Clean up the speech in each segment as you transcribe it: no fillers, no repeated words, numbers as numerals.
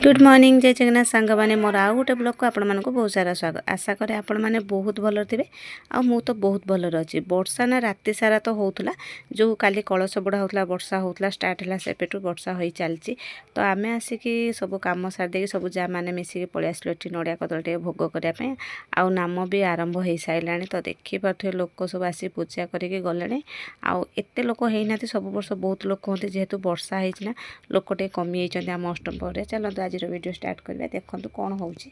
Good morning जय जगन्नाथ सांग मैंने मोर आउ गोटे ब्लॉग को आपण मानक बहुत सारा स्वागत। आशा करे आपण मैंने बहुत भल थे आ मु तो बहुत भल अच्छी। वर्षा ना राति सारा तो होता जो काली कलश बुड़ा होता वर्षा होता स्टार्ट है से पेटू वर्षा हो चलती। तो आम आसिक सब कम सारी सब जा मैंने मिसिक पलि आसलु ये नड़िया कदली भोग करने आउ नाम भी आरंभ हो सारा। तो देखिपे लोक सब आसी पूजा करके गले आते लोक होना सब वर्ष बहुत लोक होते जेहेतु वर्षा होना लोक टे कमी आम अष्टम पर। चलते आज वीडियो स्टार्ट करिया देखंतु कौन होउची।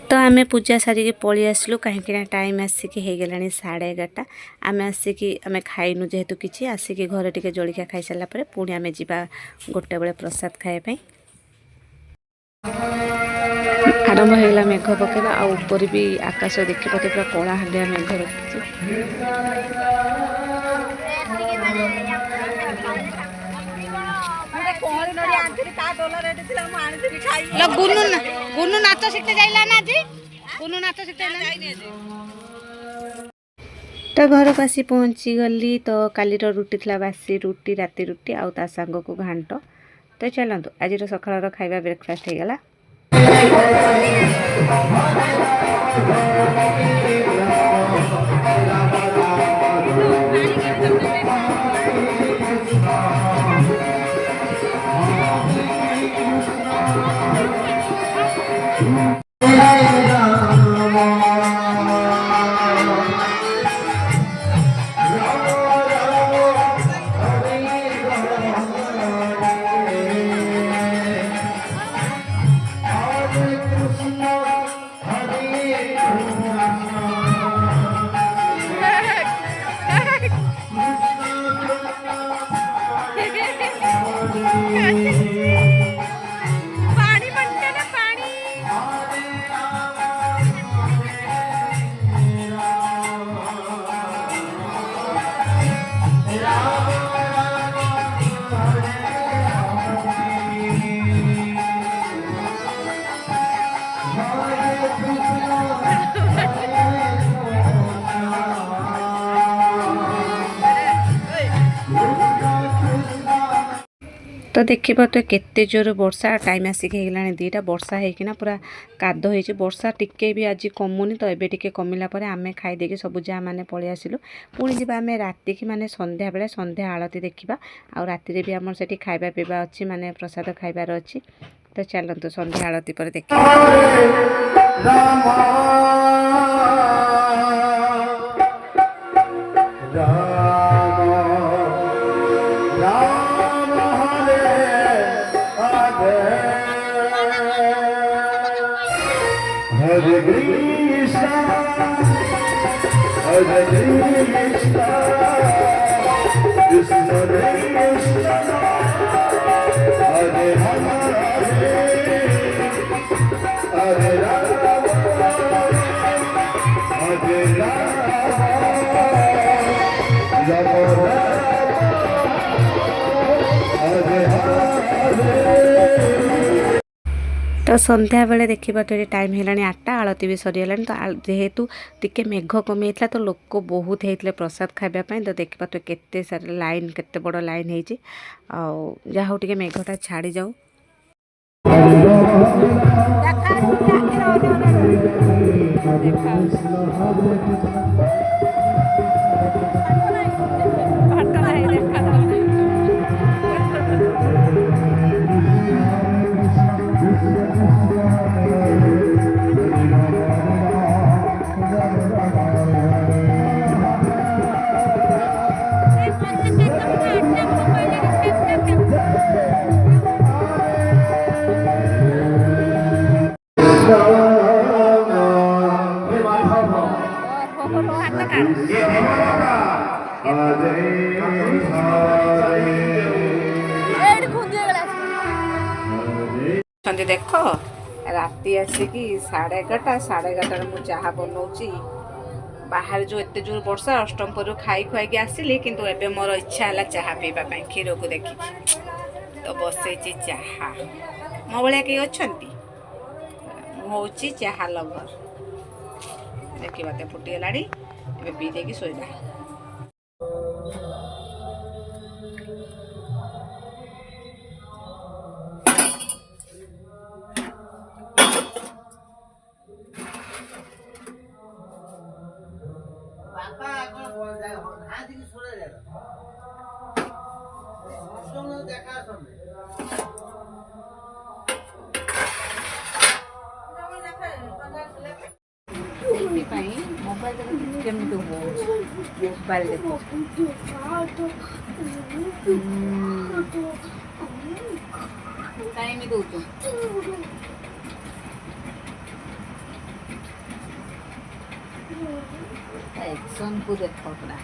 तो आम पूजा सारिक पलि आसलु कहीं टाइम आसिक हो गला 11:30। आम आसिक आम खाइनु जेहेतु किसी आसिक घर टे जलिया खाई सारा पुणी आम जा गोटे बेले प्रसाद खायापी आरंभ होगा मेघ पकेबा आ ऊपर भी आकाश देखिपे पूरा कला हांडिया मेघ रखी। गुनु नाच शिखते जाइला ना जी गुनु नाच शिखते तो घर को आसी पहुँची गली। तो काली रुटी थी बासी रुटी राति रुटी आउ ता सांग को घांट। तो चलतु आज सकाळ खाଇବା ब्रेकफास्ट हो गला। तो देखिए तो केते जोर वर्षा टाइम आसिक होगा 2टा वर्षा होना पूरा काद हो वर्षा टिके भी आज कमुनी। तो ये टिके कमिला आम खाईदे सब जहाँ मैंने पलि आसिलु पुणी जा आम राति की माने संध्या बेले संध्या आलती देखा आ राति भी आम से खाଇବା पीवा अच्छी माने प्रसाद खाइबार अच्छी। तो चलतु संध्या आलती पर देखिए। Hare Krishna, Hare Krishna, Krishna Krishna, Hare Hare, Hare Rama, Hare Rama, Rama Rama, Hare Hare। तो संध्या बेले देखा तो ये टाइम है 8टा आलती भी सरीगला। तो जेहेतु टिके मेघ कमी था तो लोक बहुत होते प्रसाद खावाई। तो देखा तो केते सारा लाइन केते बड़ लाइन होती जहाँ हूँ टे मेघटा छाड़ी जाऊ। देख राति आसिक 11:30 मुझे चाह बनाऊँगी ବାହାରେ ଯେଉଁ ଏତେ ଜୋର ବର୍ଷା ଅଷ୍ଟମପୁରରୁ ଖାଇ ଖୁଆଇକି ଆସିଲି କିନ୍ତୁ ଏବେ ମୋର ଇଚ୍ଛା ହେଲା ଚାହା ପିଇବା ପାଇଁ କ୍ଷୀରକୁ ଦେଖିକି ତ ବସେଇଛି ଚାହା। ମୋ ଭଳିଆ କେହି ଅଛନ୍ତି? ମୁଁ ହେଉଛି ଚାହା ଲଭର। ଦେଖିବା ତ ଫୁଟିଗଲାଣି ଏବେ ପିଇ ଦେଇକି ଶୋଇବା। ସେଇଥିପାଇଁ ମୋବାଇଲ କେମିତି ହେଉଛି ମୋବାଇଲ ଦେଖୁଛି। କାହିଁକି ଦଉଛୁ? एक्शन को देखो पूरा